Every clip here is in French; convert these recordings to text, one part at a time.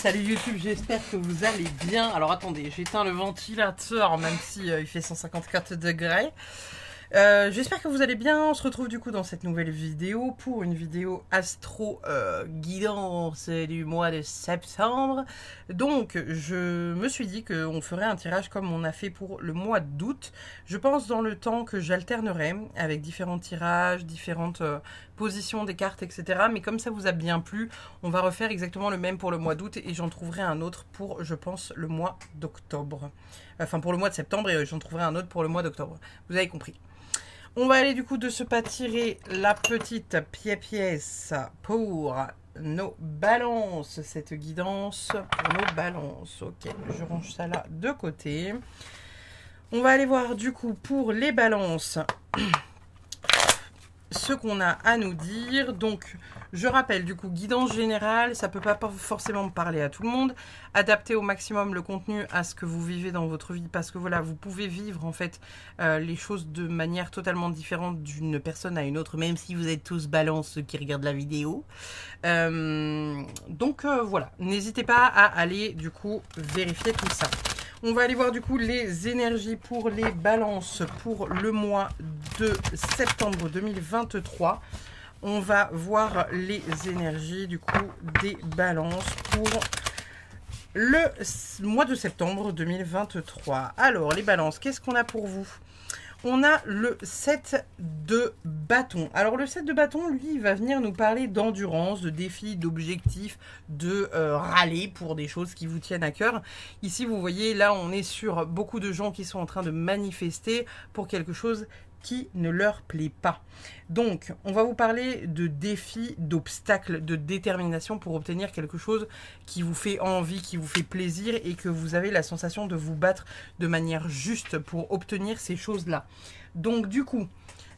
Salut YouTube, j'espère que vous allez bien. Alors attendez, j'éteins le ventilateur même si il fait 154 degrés. J'espère que vous allez bien. On se retrouve du coup dans cette nouvelle vidéo pour une vidéo astro guidance du mois de septembre. Donc je me suis dit qu'on ferait un tirage comme on a fait pour le mois d'août. Je pense dans le temps que j'alternerai avec différents tirages, différentes positions des cartes, etc. Mais comme ça vous a bien plu, on va refaire exactement le même pour le mois d'août et j'en trouverai un autre pour, je pense, le mois d'octobre. Enfin pour le mois de septembre et j'en trouverai un autre pour le mois d'octobre. Vous avez compris. On va aller du coup de ce pas tirer la petite pièce pour nos balances, cette guidance pour nos balances. Ok, je range ça là de côté. On va aller voir du coup pour les balances ce qu'on a à nous dire. Donc je rappelle du coup guidance générale, ça peut pas forcément parler à tout le monde, adapter au maximum le contenu à ce que vous vivez dans votre vie, parce que voilà, vous pouvez vivre en fait les choses de manière totalement différente d'une personne à une autre, même si vous êtes tous balance ceux qui regardent la vidéo. Donc voilà, n'hésitez pas à aller du coup vérifier tout ça. On va aller voir du coup les énergies pour les balances pour le mois de septembre 2023. On va voir les énergies du coup des balances pour le mois de septembre 2023. Alors les balances, qu'est-ce qu'on a pour vous? On a le 7 de bâton. Alors le 7 de bâton, lui, il va venir nous parler d'endurance, de défis, d'objectifs, de râler pour des choses qui vous tiennent à cœur. Ici, vous voyez, là, on est sur beaucoup de gens qui sont en train de manifester pour quelque chose qui ne leur plaît pas. Donc, on va vous parler de défis, d'obstacles, de détermination pour obtenir quelque chose qui vous fait envie, qui vous fait plaisir et que vous avez la sensation de vous battre de manière juste pour obtenir ces choses-là. Donc, du coup,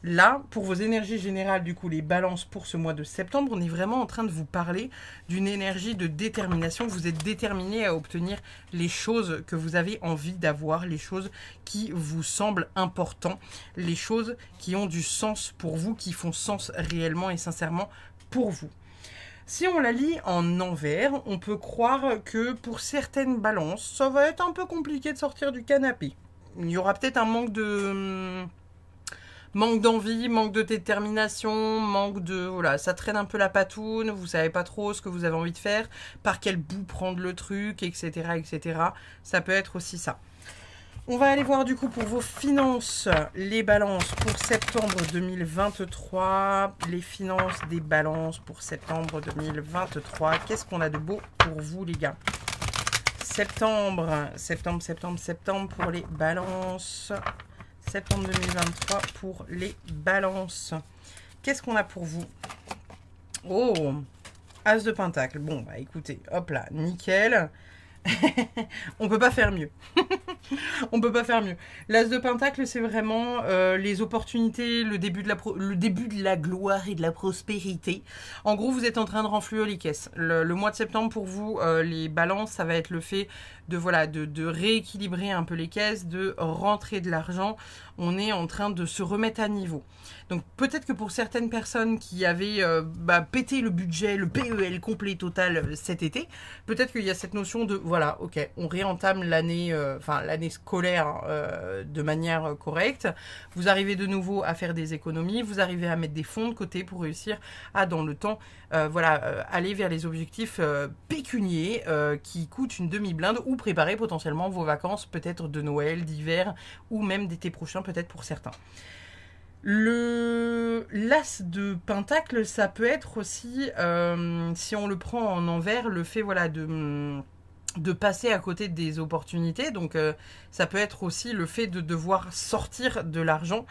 là, pour vos énergies générales, du coup, les balances pour ce mois de septembre, on est vraiment en train de vous parler d'une énergie de détermination. Vous êtes déterminé à obtenir les choses que vous avez envie d'avoir, les choses qui vous semblent importantes, les choses qui ont du sens pour vous, qui font sens réellement et sincèrement pour vous. Si on la lit en envers, on peut croire que pour certaines balances, ça va être un peu compliqué de sortir du canapé. Il y aura peut-être un manque d'envie, manque de détermination, manque de... Voilà, ça traîne un peu la patoune, vous savez pas trop ce que vous avez envie de faire, par quel bout prendre le truc, etc., etc. Ça peut être aussi ça. On va aller voir du coup pour vos finances, les balances pour septembre 2023. Les finances des balances pour septembre 2023. Qu'est-ce qu'on a de beau pour vous les gars? Septembre pour les balances. Septembre 2023 pour les balances. Qu'est-ce qu'on a pour vous? Oh, As de Pentacle. Bon, bah écoutez, hop là, nickel. On peut pas faire mieux. On peut pas faire mieux. L'As de Pentacle, c'est vraiment les opportunités, le début de la gloire et de la prospérité. En gros, vous êtes en train de renflouer les caisses. Le mois de septembre, pour vous, les balances, ça va être le fait de, voilà, de rééquilibrer un peu les caisses, de rentrer de l'argent. On est en train de se remettre à niveau. Donc peut-être que pour certaines personnes qui avaient pété le budget, le PEL complet total cet été, peut-être qu'il y a cette notion de, voilà, ok, on réentame l'année l'année scolaire de manière correcte. Vous arrivez de nouveau à faire des économies, vous arrivez à mettre des fonds de côté pour réussir à, dans le temps, aller vers les objectifs pécuniers qui coûtent une demi-blinde ou préparer potentiellement vos vacances, peut-être de Noël, d'hiver ou même d'été prochain, peut-être pour certains. L'As de Pentacle, ça peut être aussi, si on le prend en envers, le fait voilà, de passer à côté des opportunités. Donc ça peut être aussi le fait de devoir sortir de l'argent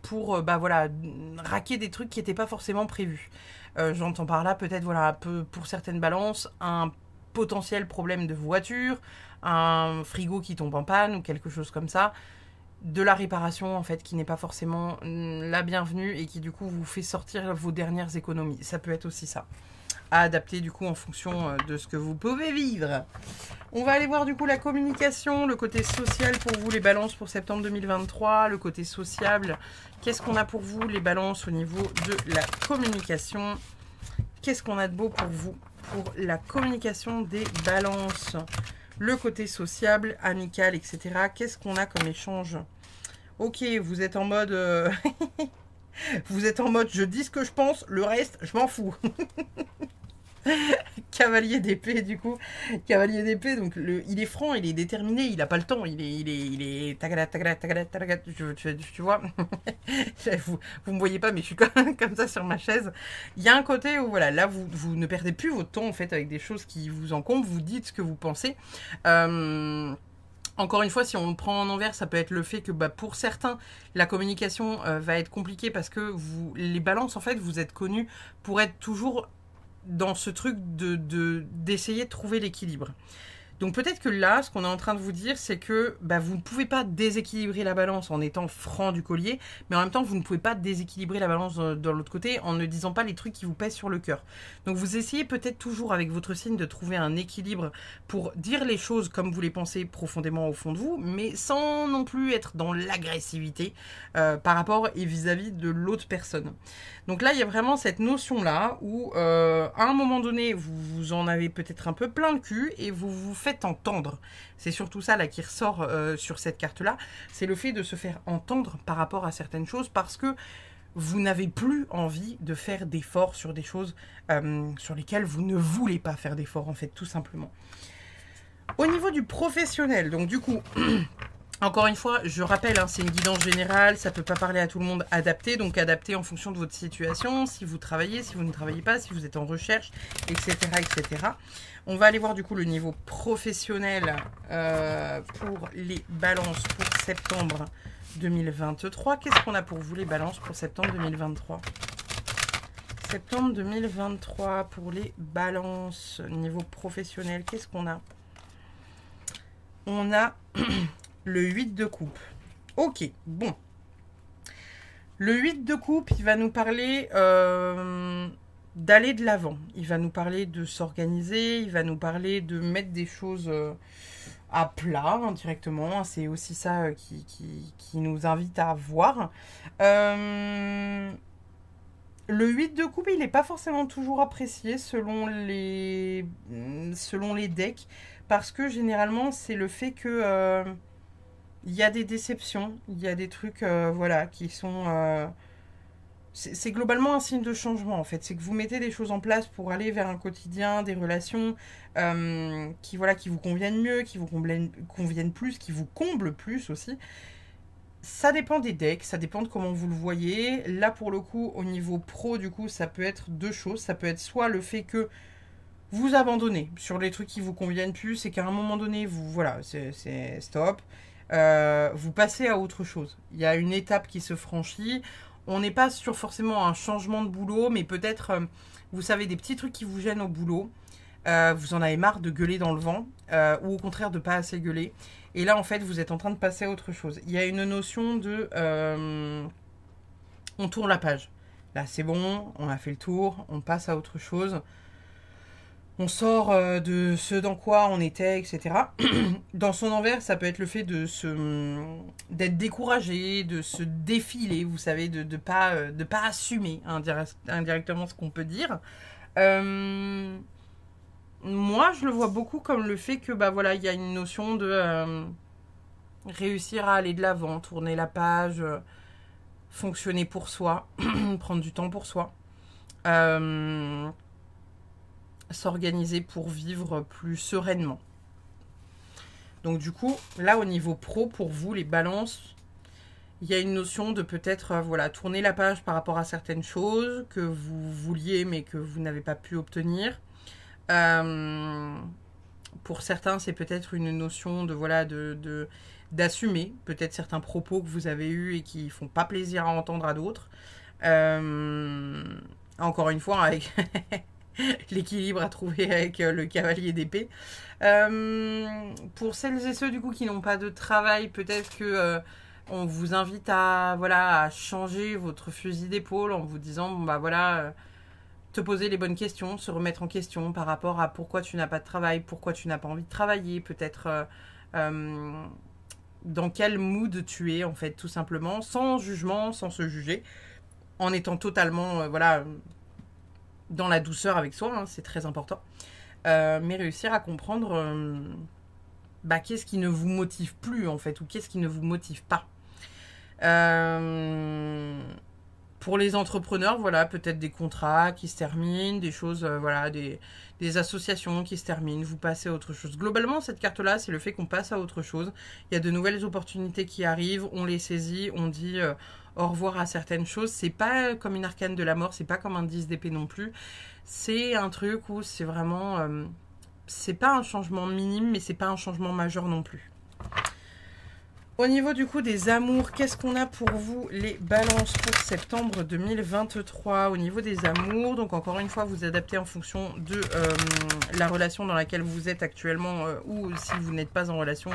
pour voilà, raquer des trucs qui n'étaient pas forcément prévus. J'entends par là peut-être voilà, un peu pour certaines balances, un potentiel problème de voiture, un frigo qui tombe en panne ou quelque chose comme ça. De la réparation en fait qui n'est pas forcément la bienvenue et qui du coup vous fait sortir vos dernières économies. Ça peut être aussi ça. À adapter du coup en fonction de ce que vous pouvez vivre. On va aller voir du coup la communication, le côté social pour vous les balances pour septembre 2023, le côté sociable. Qu'est-ce qu'on a pour vous les balances au niveau de la communication? qu'est-ce qu'on a de beau pour vous, pour la communication des balances, le côté sociable, amical, etc. Qu'est-ce qu'on a comme échange? Ok, vous êtes en mode... vous êtes en mode, je dis ce que je pense, le reste, je m'en fous. Cavalier d'épée, du coup. Cavalier d'épée, donc il est franc, il est déterminé, il n'a pas le temps, il est tagada, tagada, tagada, tagada, tu vois. Vous me voyez pas, mais je suis comme ça sur ma chaise. Il y a un côté où, voilà, là, vous ne perdez plus votre temps, en fait, avec des choses qui vous encombrent, vous dites ce que vous pensez. Encore une fois, si on le prend en envers, ça peut être le fait que pour certains, la communication va être compliquée parce que les balances, en fait, vous êtes connus pour être toujours dans ce truc d'essayer de trouver l'équilibre. Donc peut-être que là, ce qu'on est en train de vous dire, c'est que vous ne pouvez pas déséquilibrer la balance en étant franc du collier, mais en même temps, vous ne pouvez pas déséquilibrer la balance de l'autre côté en ne disant pas les trucs qui vous pèsent sur le cœur. Donc vous essayez peut-être toujours avec votre signe de trouver un équilibre pour dire les choses comme vous les pensez profondément au fond de vous, mais sans non plus être dans l'agressivité par rapport et vis-à-vis de l'autre personne. Donc là, il y a vraiment cette notion-là où, à un moment donné, vous en avez peut-être un peu plein le cul et vous vous faites entendre. C'est surtout ça là qui ressort sur cette carte-là. C'est le fait de se faire entendre par rapport à certaines choses parce que vous n'avez plus envie de faire d'efforts sur des choses sur lesquelles vous ne voulez pas faire d'efforts, en fait, tout simplement. Au niveau du professionnel, donc du coup... Encore une fois, je rappelle, c'est une guidance générale, ça ne peut pas parler à tout le monde, adapté, donc adapté en fonction de votre situation, si vous travaillez, si vous ne travaillez pas, si vous êtes en recherche, etc. etc. On va aller voir du coup le niveau professionnel pour les balances pour septembre 2023. Qu'est-ce qu'on a pour vous les balances pour septembre 2023 ? Septembre 2023 pour les balances, niveau professionnel, qu'est-ce qu'on a ? On a... le 8 de coupe. Ok, bon. Le 8 de coupe, il va nous parler d'aller de l'avant. Il va nous parler de s'organiser, il va nous parler de mettre des choses à plat directement. C'est aussi ça qui nous invite à voir. Le 8 de coupe, il n'est pas forcément toujours apprécié selon les decks. Parce que généralement, c'est le fait que... il y a des déceptions, il y a des trucs voilà, qui sont... c'est globalement un signe de changement, en fait. C'est que vous mettez des choses en place pour aller vers un quotidien, des relations qui vous conviennent mieux, qui vous conviennent plus, qui vous comblent plus aussi. Ça dépend des decks, ça dépend de comment vous le voyez. Là, pour le coup, au niveau pro, du coup, ça peut être deux choses. Ça peut être soit le fait que vous abandonnez sur les trucs qui vous conviennent plus et qu'à un moment donné, voilà, c'est stop. Vous passez à autre chose. Il y a une étape qui se franchit. On n'est pas sur forcément un changement de boulot, mais peut-être, vous savez, des petits trucs qui vous gênent au boulot. Vous en avez marre de gueuler dans le vent, ou au contraire de pas assez gueuler. Et là, en fait, vous êtes en train de passer à autre chose. Il y a une notion de... on tourne la page. Là, c'est bon, on a fait le tour, on passe à autre chose. On sort de ce dans quoi on était, etc. Dans son envers, ça peut être le fait d'être découragé, de se défiler, vous savez, de pas assumer indirectement ce qu'on peut dire. Moi, je le vois beaucoup comme le fait que, voilà, il y a une notion de réussir à aller de l'avant, tourner la page, fonctionner pour soi, prendre du temps pour soi. S'organiser pour vivre plus sereinement. Donc du coup, là au niveau pro, pour vous les balances, il y a une notion de peut-être voilà, tourner la page par rapport à certaines choses que vous vouliez mais que vous n'avez pas pu obtenir. Pour certains, c'est peut-être une notion de voilà d'assumer peut-être certains propos que vous avez eus et qui font pas plaisir à entendre à d'autres. Encore une fois, avec l'équilibre à trouver avec le cavalier d'épée. Pour celles et ceux du coup qui n'ont pas de travail, peut-être que on vous invite à changer votre fusil d'épaule en vous disant te poser les bonnes questions, se remettre en question par rapport à pourquoi tu n'as pas de travail, pourquoi tu n'as pas envie de travailler, peut-être dans quel mood tu es en fait, tout simplement, sans jugement, sans se juger, en étant totalement dans la douceur avec soi, hein, c'est très important. Mais réussir à comprendre qu'est-ce qui ne vous motive plus en fait, ou qu'est-ce qui ne vous motive pas. Pour les entrepreneurs, voilà, peut-être des contrats qui se terminent, des choses, voilà, des associations qui se terminent, vous passez à autre chose. Globalement, cette carte-là, c'est le fait qu'on passe à autre chose. Il y a de nouvelles opportunités qui arrivent, on les saisit, on dit au revoir à certaines choses. C'est pas comme une arcane de la mort, c'est pas comme un 10 d'épée non plus. C'est un truc où c'est vraiment... c'est pas un changement minime, mais c'est pas un changement majeur non plus. Au niveau du coup des amours, qu'est-ce qu'on a pour vous les balances pour septembre 2023 au niveau des amours? Donc encore une fois, vous adaptez en fonction de la relation dans laquelle vous êtes actuellement ou si vous n'êtes pas en relation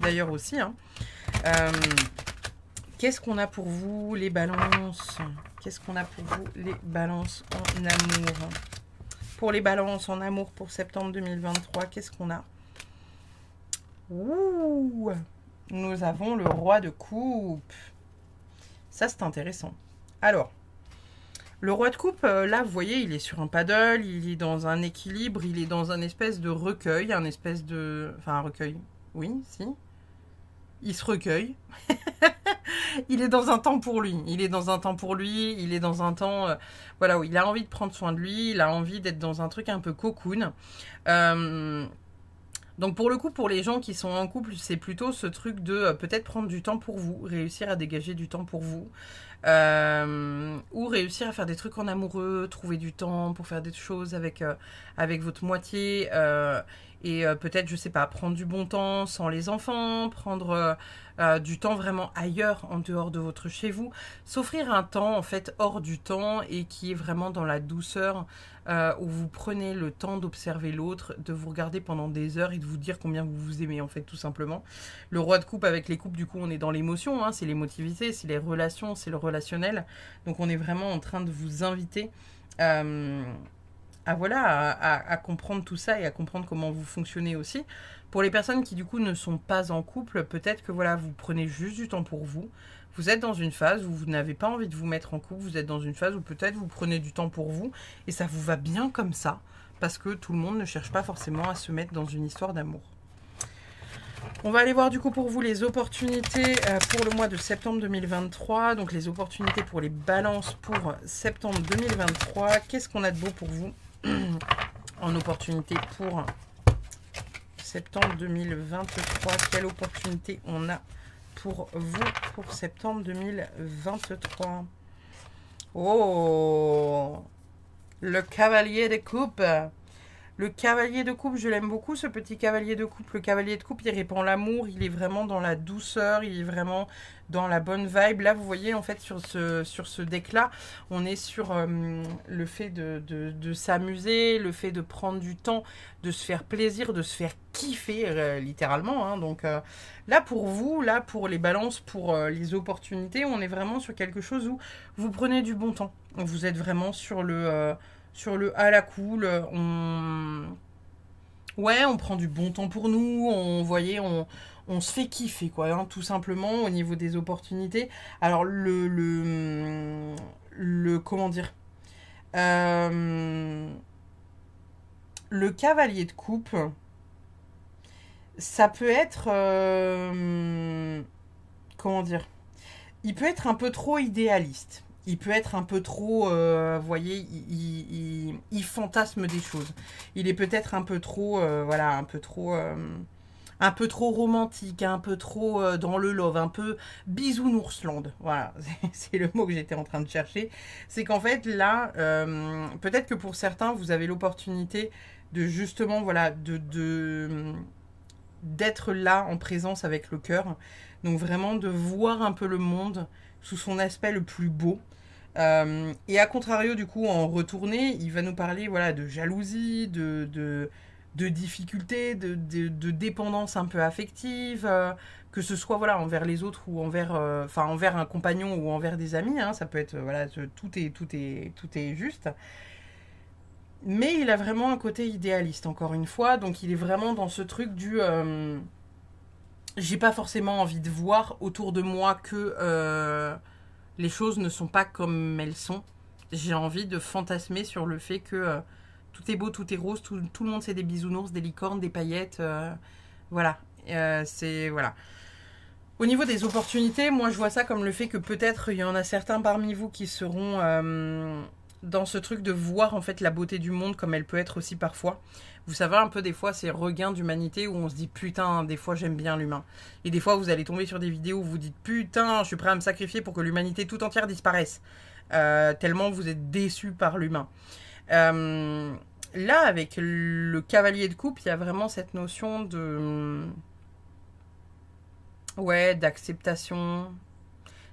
d'ailleurs aussi. Hein. Qu'est-ce qu'on a pour vous les balances? Qu'est-ce qu'on a pour vous les balances en amour? Pour les balances en amour pour septembre 2023, qu'est-ce qu'on a? Ouh! Nous avons le roi de coupe. Ça, c'est intéressant. Alors, le roi de coupe, là, vous voyez, il est sur un paddle, il est dans un équilibre, il est dans un espèce de recueil, un espèce de... Enfin, un recueil, oui, si. Il se recueille. Il est dans un temps pour lui. Il est dans un temps pour lui, il est dans un temps... voilà, où il a envie de prendre soin de lui, il a envie d'être dans un truc un peu cocoon. Donc pour le coup, pour les gens qui sont en couple, c'est plutôt ce truc de peut-être prendre du temps pour vous, réussir à dégager du temps pour vous, ou réussir à faire des trucs en amoureux, trouver du temps pour faire des choses avec, avec votre moitié, et peut-être, je sais pas, prendre du bon temps sans les enfants, prendre du temps vraiment ailleurs, en dehors de votre chez vous, s'offrir un temps en fait hors du temps et qui est vraiment dans la douceur, où vous prenez le temps d'observer l'autre, de vous regarder pendant des heures et de vous dire combien vous vous aimez en fait tout simplement. Le roi de coupe avec les coupes, du coup on est dans l'émotion, hein, c'est l'émotivité, c'est les relations, c'est le relationnel. Donc on est vraiment en train de vous inviter à comprendre tout ça et à comprendre comment vous fonctionnez aussi. Pour les personnes qui du coup ne sont pas en couple, peut-être que voilà, vous prenez juste du temps pour vous. Vous êtes dans une phase où vous n'avez pas envie de vous mettre en couple, vous êtes dans une phase où peut-être vous prenez du temps pour vous et ça vous va bien comme ça parce que tout le monde ne cherche pas forcément à se mettre dans une histoire d'amour. On va aller voir du coup pour vous les opportunités pour le mois de septembre 2023. Donc les opportunités pour les balances pour septembre 2023. Qu'est-ce qu'on a de beau pour vous en opportunité pour septembre 2023? Quelle opportunité on a pour vous pour septembre 2023? Oh, le cavalier de coupe. Le cavalier de coupe, je l'aime beaucoup, ce petit cavalier de coupe. Le cavalier de coupe, il répand l'amour, il est vraiment dans la douceur, il est vraiment dans la bonne vibe. Là, vous voyez, en fait, sur ce deck-là, on est sur le fait de s'amuser, le fait de prendre du temps, de se faire plaisir, de se faire kiffer, littéralement. Hein. Donc là, pour vous, là, pour les balances, pour les opportunités, on est vraiment sur quelque chose où vous prenez du bon temps. Vous êtes vraiment sur le à la cool, on prend du bon temps pour nous, on se fait kiffer, quoi, hein, tout simplement, au niveau des opportunités. Alors, comment dire, le cavalier de coupe, ça peut être, comment dire, il peut être un peu trop idéaliste. Il peut être un peu trop, vous voyez, il fantasme des choses. Il est peut-être un peu trop, voilà, un peu trop romantique, un peu trop dans le love, un peu bisounoursland. Voilà, c'est le mot que j'étais en train de chercher. C'est qu'en fait, là, peut-être que pour certains, vous avez l'opportunité de justement, voilà, d'être là en présence avec le cœur. Donc vraiment de voir un peu le monde sous son aspect le plus beau. Et à contrario, du coup, en retourné, il va nous parler, voilà, de jalousie, de difficultés, de dépendance un peu affective, que ce soit, voilà, envers les autres ou envers, envers un compagnon ou envers des amis, hein, ça peut être, voilà, tout est juste. Mais il a vraiment un côté idéaliste, encore une fois, donc il est vraiment dans ce truc du... j'ai pas forcément envie de voir autour de moi que les choses ne sont pas comme elles sont. j'ai envie de fantasmer sur le fait que tout est beau, tout est rose, tout le monde c'est des bisounours, des licornes, des paillettes. Voilà. C'est... Voilà. Au niveau des opportunités, moi je vois ça comme le fait que peut-être il y en a certains parmi vous qui seront dans ce truc de voir en fait la beauté du monde comme elle peut être aussi parfois. Vous savez un peu des fois ces regains d'humanité où on se dit putain, des fois j'aime bien l'humain. Et des fois vous allez tomber sur des vidéos où vous dites putain, je suis prêt à me sacrifier pour que l'humanité tout entière disparaisse. Tellement vous êtes déçus par l'humain. Là avec le cavalier de coupe, il y a vraiment cette notion de... Ouais, d'acceptation.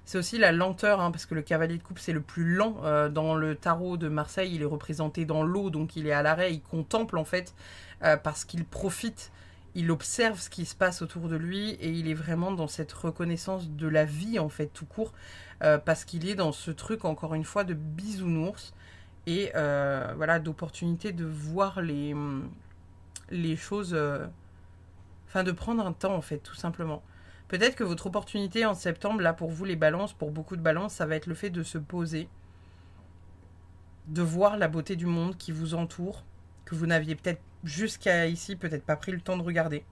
C'est aussi la lenteur, hein, parce que le cavalier de coupe, c'est le plus lent. Dans le tarot de Marseille, il est représenté dans l'eau, donc il est à l'arrêt, il contemple en fait, parce qu'il profite, il observe ce qui se passe autour de lui, et il est vraiment dans cette reconnaissance de la vie, en fait, tout court, parce qu'il est dans ce truc, encore une fois, de bisounours, et voilà, d'opportunité de voir les choses, enfin de prendre un temps, en fait, tout simplement. Peut-être que votre opportunité en septembre, là pour vous les balances, pour beaucoup de balances, ça va être le fait de se poser, de voir la beauté du monde qui vous entoure, que vous n'aviez peut-être jusqu'à ici, peut-être pas pris le temps de regarder.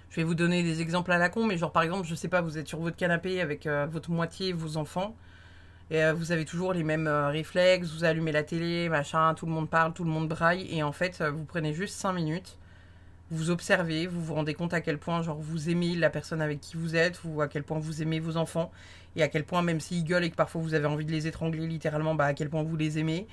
Je vais vous donner des exemples à la con, mais genre par exemple, je sais pas, vous êtes sur votre canapé avec votre moitié, vos enfants, et vous avez toujours les mêmes réflexes, vous allumez la télé, machin, tout le monde parle, tout le monde braille, et en fait, vous prenez juste 5 minutes. Vous observez, vous vous rendez compte à quel point genre vous aimez la personne avec qui vous êtes, ou à quel point vous aimez vos enfants, et à quel point même s'ils gueulent et que parfois vous avez envie de les étrangler littéralement, bah à quel point vous les aimez.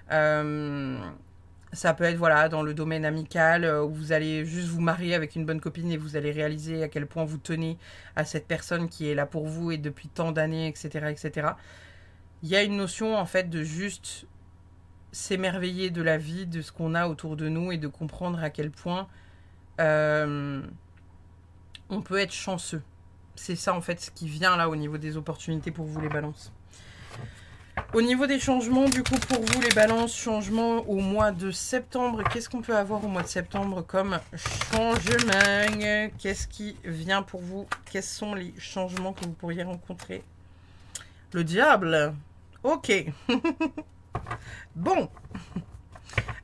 Ça peut être voilà dans le domaine amical, où vous allez juste vous marier avec une bonne copine et vous allez réaliser à quel point vous tenez à cette personne qui est là pour vous et depuis tant d'années, etc., etc. Il y a une notion en fait de juste s'émerveiller de la vie, de ce qu'on a autour de nous et de comprendre à quel point on peut être chanceux. C'est ça en fait ce qui vient là au niveau des opportunités pour vous les balances. Au niveau des changements, du coup pour vous les balances, changements au mois de septembre, qu'est-ce qu'on peut avoir au mois de septembre comme changement? Qu'est-ce qui vient pour vous? Quels sont les changements que vous pourriez rencontrer? Le diable. Ok. Bon.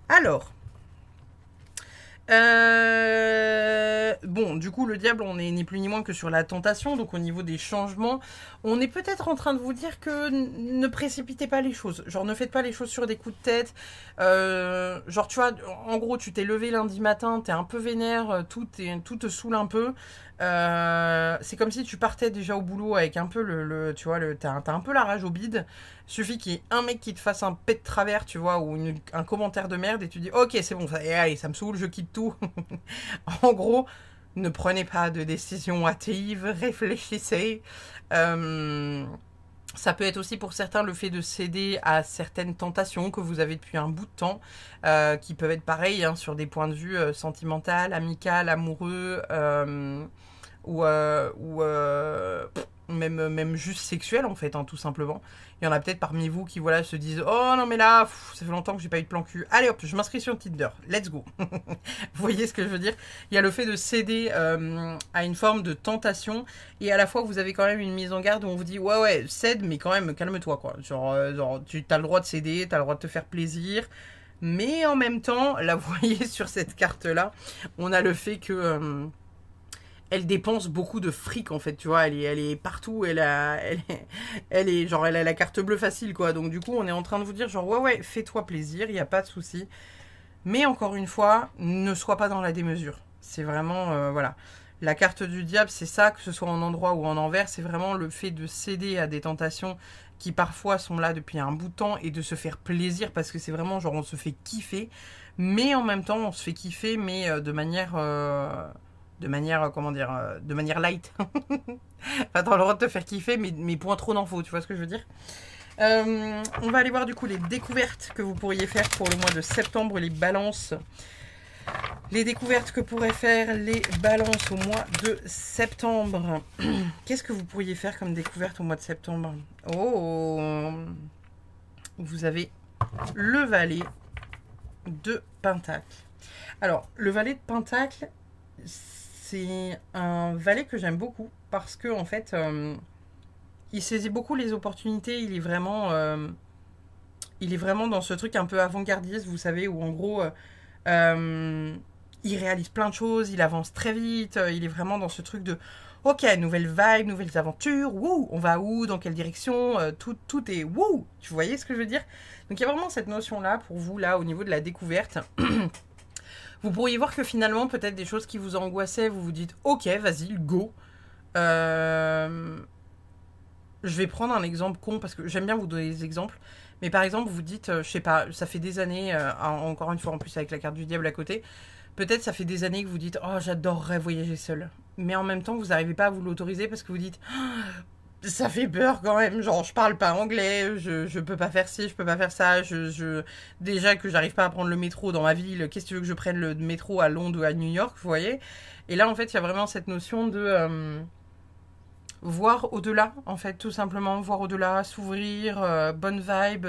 Alors. Bon, du coup, le diable, on est ni plus ni moins que sur la tentation. Donc, au niveau des changements, on est peut-être en train de vous dire que ne précipitez pas les choses. Genre, ne faites pas les choses sur des coups de tête. Genre, tu vois, en gros, tu t'es levé lundi matin, t'es un peu vénère, tout te saoule un peu. C'est comme si tu partais déjà au boulot avec un peu tu vois, t'as un peu la rage au bide. Suffit qu'il y ait un mec qui te fasse un pet de travers, tu vois, ou un commentaire de merde et tu dis ok c'est bon, allez ça me saoule, je quitte tout. En gros, ne prenez pas de décision hâtive, réfléchissez. Ça peut être aussi pour certains le fait de céder à certaines tentations que vous avez depuis un bout de temps, qui peuvent être pareilles hein, sur des points de vue sentimental, amical, amoureux, ou même juste sexuel en fait, hein, tout simplement. Il y en a peut-être parmi vous qui voilà se disent oh non mais là ça fait longtemps que j'ai pas eu de plan cul. Allez hop, je m'inscris sur Tinder. Let's go. Vous voyez ce que je veux dire? Il y a le fait de céder à une forme de tentation et à la fois vous avez quand même une mise en garde où on vous dit ouais cède mais quand même calme-toi quoi. Genre tu as le droit de céder, tu as le droit de te faire plaisir. Mais en même temps, là vous voyez sur cette carte là, on a le fait que elle dépense beaucoup de fric en fait, tu vois, elle est partout, elle est genre elle a la carte bleue facile quoi. Donc du coup, on est en train de vous dire genre ouais, fais-toi plaisir, il y a pas de souci. Mais encore une fois, ne sois pas dans la démesure. C'est vraiment voilà. La carte du diable, c'est ça, que ce soit en endroit ou en envers, c'est vraiment le fait de céder à des tentations qui parfois sont là depuis un bout de temps et de se faire plaisir parce que c'est vraiment genre on se fait kiffer, mais en même temps on se fait kiffer mais comment dire, de manière light. Enfin, t'as le droit de te faire kiffer, mais point trop d'infos, tu vois ce que je veux dire? On va aller voir du coup les découvertes que vous pourriez faire pour le mois de septembre, les balances. Les découvertes que pourraient faire les balances au mois de septembre. Qu'est-ce que vous pourriez faire comme découverte au mois de septembre? Oh, vous avez le valet de Pentacle. Alors, le valet de Pentacle, c'est un valet que j'aime beaucoup parce que en fait, il saisit beaucoup les opportunités. Il est vraiment Il est vraiment dans ce truc un peu avant-gardiste, vous savez, où en gros, il réalise plein de choses, il avance très vite, il est vraiment dans ce truc de ok, nouvelle vibe, nouvelles aventures, wouh, on va où, dans quelle direction, tout est wouh, tu voyez ce que je veux dire? Donc il y a vraiment cette notion-là pour vous, là, au niveau de la découverte. Vous pourriez voir que finalement, peut-être des choses qui vous angoissaient, vous vous dites ok, vas-y, go. Je vais prendre un exemple con parce que j'aime bien vous donner des exemples. Mais par exemple, vous dites, je sais pas, ça fait des années, encore une fois en plus avec la carte du diable à côté, peut-être ça fait des années que vous dites, oh j'adorerais voyager seul. Mais en même temps, vous n'arrivez pas à vous l'autoriser parce que vous dites, oh, ça fait peur quand même, genre je parle pas anglais, je peux pas faire ci, je peux pas faire ça, déjà que j'arrive pas à prendre le métro dans ma ville, qu'est-ce que tu veux que je prenne le métro à Londres ou à New York, vous voyez? Et là en fait, il y a vraiment cette notion de... voir au-delà, en fait, tout simplement, voir au-delà, s'ouvrir, bonne vibe,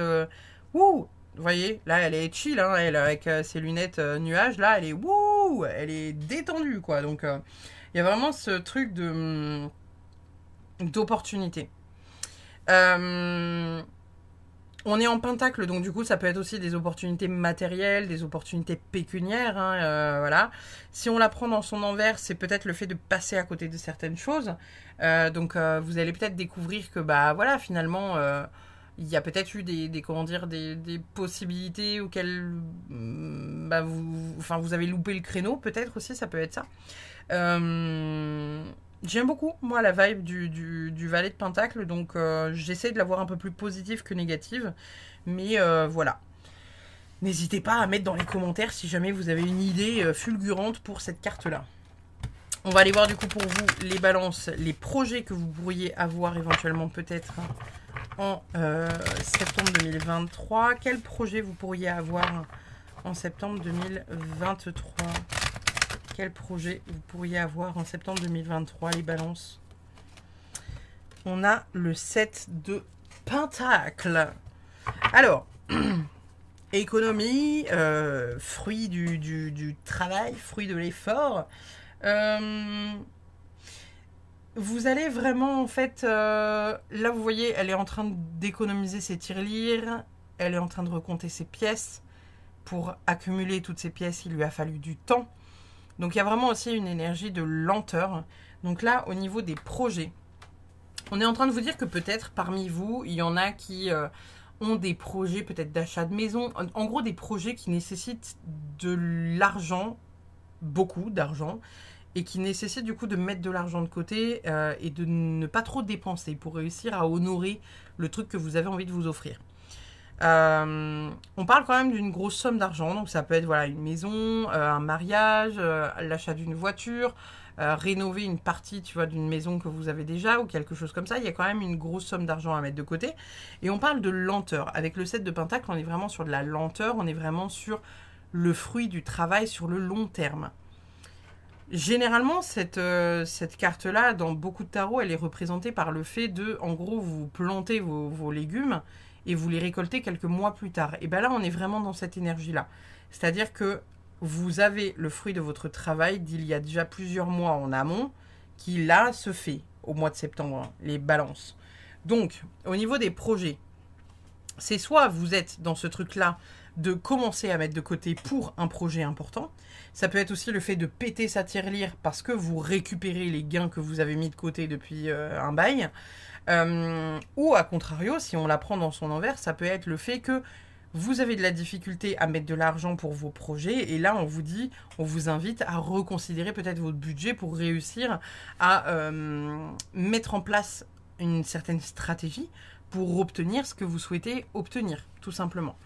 wouh! Vous voyez, là, elle est chill, hein, elle, avec ses lunettes nuages, là, elle est wouh! Elle est détendue, quoi. Donc, il y a vraiment ce truc de d'opportunité. On est en pentacle, donc du coup, ça peut être aussi des opportunités matérielles, des opportunités pécuniaires, hein, voilà. Si on la prend dans son envers, c'est peut-être le fait de passer à côté de certaines choses. Donc, vous allez peut-être découvrir que, bah, voilà, finalement, il y a peut-être eu comment dire, des possibilités auxquelles, bah, vous avez loupé le créneau, peut-être aussi, ça peut être ça. J'aime beaucoup, moi, la vibe du valet de pentacle, donc j'essaie de la voir un peu plus positive que négative, mais voilà. N'hésitez pas à mettre dans les commentaires si jamais vous avez une idée fulgurante pour cette carte-là. On va aller voir du coup pour vous les balances, les projets que vous pourriez avoir éventuellement peut-être en septembre 2023. Quel projet vous pourriez avoir en septembre 2023 ? Quel projet vous pourriez avoir en septembre 2023, les balances? On a le 7 de Pentacle. Alors, économie, fruit du travail, fruit de l'effort. Vous allez vraiment, en fait, là vous voyez, elle est en train d'économiser ses tirelires, elle est en train de recompter ses pièces. Pour accumuler toutes ces pièces, il lui a fallu du temps. Donc il y a vraiment aussi une énergie de lenteur. Donc là, au niveau des projets, on est en train de vous dire que peut-être parmi vous, il y en a qui ont des projets peut-être d'achat de maison. En gros, des projets qui nécessitent de l'argent, beaucoup d'argent, et qui nécessitent du coup de mettre de l'argent de côté et de ne pas trop dépenser pour réussir à honorer le truc que vous avez envie de vous offrir. On parle quand même d'une grosse somme d'argent, donc ça peut être voilà, une maison, un mariage, l'achat d'une voiture, rénover une partie tu vois, d'une maison que vous avez déjà ou quelque chose comme ça. Il y a quand même une grosse somme d'argent à mettre de côté. Et on parle de lenteur. Avec le 7 de Pentacle, on est vraiment sur de la lenteur, on est vraiment sur le fruit du travail sur le long terme. Généralement, cette carte-là, dans beaucoup de tarots, elle est représentée par le fait de, en gros, vous plantez vos légumes et vous les récoltez quelques mois plus tard. Et bien là, on est vraiment dans cette énergie-là. C'est-à-dire que vous avez le fruit de votre travail d'il y a déjà plusieurs mois en amont, qui là se fait au mois de septembre, hein, les balances. Donc, au niveau des projets, c'est soit vous êtes dans ce truc-là de commencer à mettre de côté pour un projet important. Ça peut être aussi le fait de péter sa tirelire parce que vous récupérez les gains que vous avez mis de côté depuis un bail. Ou à contrario, si on la prend dans son envers, ça peut être le fait que vous avez de la difficulté à mettre de l'argent pour vos projets. Et là, on vous invite à reconsidérer peut-être votre budget pour réussir à mettre en place une certaine stratégie pour obtenir ce que vous souhaitez obtenir, tout simplement.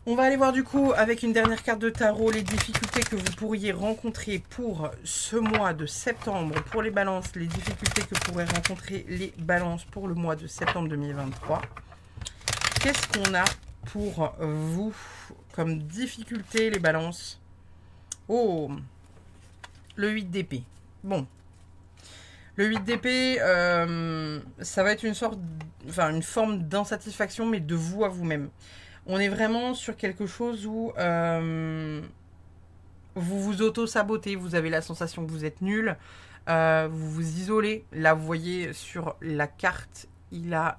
On va aller voir du coup, avec une dernière carte de tarot, les difficultés que vous pourriez rencontrer pour ce mois de septembre. Pour les balances, les difficultés que pourraient rencontrer les balances pour le mois de septembre 2023. Qu'est-ce qu'on a pour vous comme difficulté, les balances? Oh, le 8 d'épée. Bon. Le 8 d'épée, ça va être une forme d'insatisfaction, mais de vous à vous-même. On est vraiment sur quelque chose où vous vous auto-sabotez, vous avez la sensation que vous êtes nul, vous vous isolez. Là, vous voyez sur la carte il a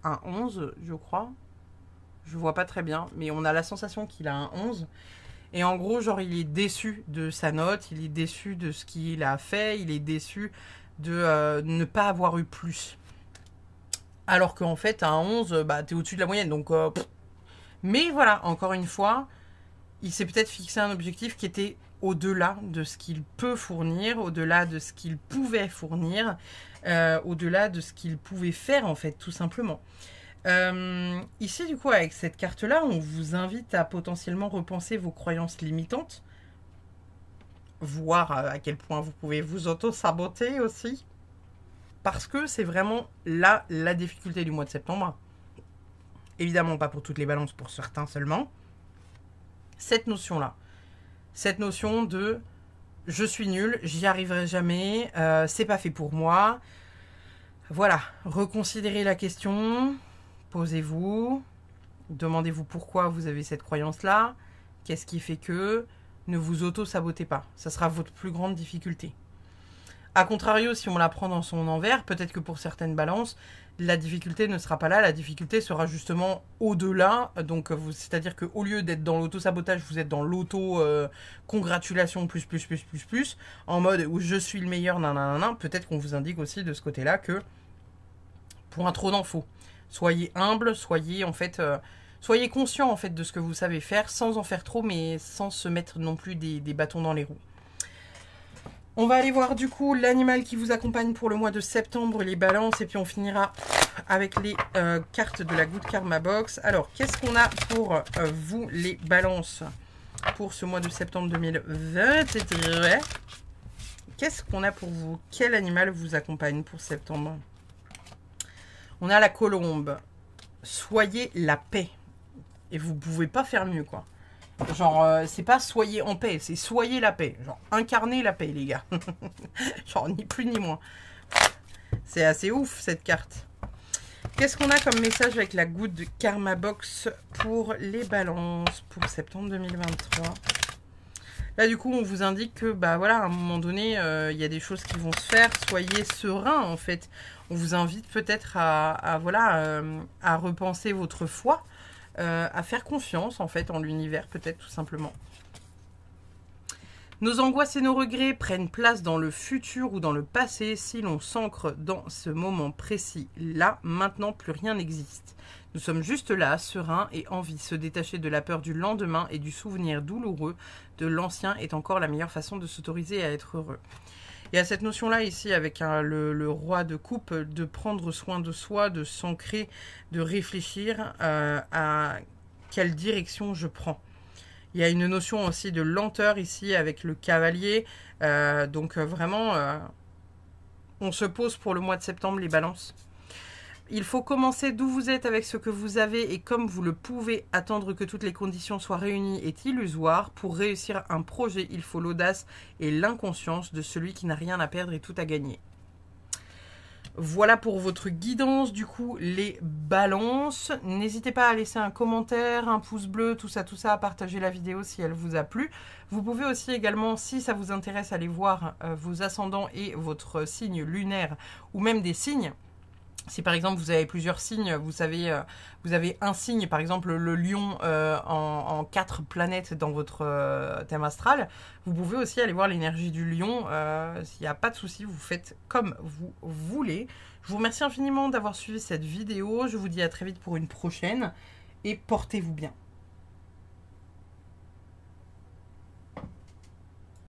un 11, je crois. Je vois pas très bien, mais on a la sensation qu'il a un 11. Et en gros, genre, il est déçu de sa note, il est déçu de ce qu'il a fait, il est déçu de ne pas avoir eu plus. Alors qu'en fait, à un 11, bah, t'es au-dessus de la moyenne. Donc, mais voilà, encore une fois, il s'est peut-être fixé un objectif qui était au-delà de ce qu'il peut fournir, au-delà de ce qu'il pouvait fournir, au-delà de ce qu'il pouvait faire, en fait, tout simplement. Ici, du coup, avec cette carte-là, on vous invite à potentiellement repenser vos croyances limitantes, voir à quel point vous pouvez vous auto-saboter aussi, parce que c'est vraiment là la difficulté du mois de septembre. Évidemment, pas pour toutes les balances, pour certains seulement. Cette notion-là, cette notion de je suis nul, j'y arriverai jamais, c'est pas fait pour moi. Voilà, reconsidérez la question. Posez-vous, demandez-vous pourquoi vous avez cette croyance-là, qu'est-ce qui fait que, ne vous auto-sabotez pas, ça sera votre plus grande difficulté. A contrario, si on la prend dans son envers, peut-être que pour certaines balances, la difficulté ne sera pas là, la difficulté sera justement au-delà, donc c'est-à-dire qu'au lieu d'être dans l'auto-sabotage, vous êtes dans l'auto-congratulation plus, en mode où je suis le meilleur, nanana, peut-être qu'on vous indique aussi de ce côté-là que, point trop d'en faut. Soyez humble, soyez en fait, soyez conscient en fait de ce que vous savez faire, sans en faire trop, mais sans se mettre non plus des bâtons dans les roues. On va aller voir du coup l'animal qui vous accompagne pour le mois de septembre, les balances, et puis on finira avec les cartes de la Good Karma Box. Alors, qu'est-ce qu'on a pour vous, les balances, pour ce mois de septembre 2023? Qu'est-ce qu'on a pour vous? Quel animal vous accompagne pour septembre? On a la colombe. Soyez la paix. Et vous pouvez pas faire mieux, quoi. Genre, c'est pas soyez en paix, c'est soyez la paix. Genre, incarnez la paix, les gars. Genre, ni plus ni moins. C'est assez ouf, cette carte. Qu'est-ce qu'on a comme message avec la Good Karma Box pour les balances pour septembre 2023? Là, du coup, on vous indique que, bah voilà, à un moment donné, il y a des choses qui vont se faire. Soyez serein, en fait. On vous invite peut-être à repenser votre foi, à faire confiance, en fait, en l'univers, peut-être, tout simplement. Nos angoisses et nos regrets prennent place dans le futur ou dans le passé si l'on s'ancre dans ce moment précis. Là, maintenant, plus rien n'existe. Nous sommes juste là, sereins et en vie. Se détacher de la peur du lendemain et du souvenir douloureux de l'ancien est encore la meilleure façon de s'autoriser à être heureux. Il y a cette notion-là ici avec le roi de coupe, de prendre soin de soi, de s'ancrer, de réfléchir à quelle direction je prends. Il y a une notion aussi de lenteur ici avec le cavalier. Donc vraiment, on se pose pour le mois de septembre, les balances. Il faut commencer d'où vous êtes avec ce que vous avez et comme vous le pouvez. Attendre que toutes les conditions soient réunies est illusoire. Pour réussir un projet, il faut l'audace et l'inconscience de celui qui n'a rien à perdre et tout à gagner. Voilà pour votre guidance, du coup, les balances. N'hésitez pas à laisser un commentaire, un pouce bleu, tout ça, à partager la vidéo si elle vous a plu. Vous pouvez aussi également, si ça vous intéresse, aller voir vos ascendants et votre signe lunaire ou même des signes. Si par exemple vous avez plusieurs signes, vous savez, vous avez un signe, par exemple le lion en 4 planètes dans votre thème astral, vous pouvez aussi aller voir l'énergie du lion. S'il n'y a pas de souci, vous faites comme vous voulez. Je vous remercie infiniment d'avoir suivi cette vidéo. Je vous dis à très vite pour une prochaine et portez-vous bien.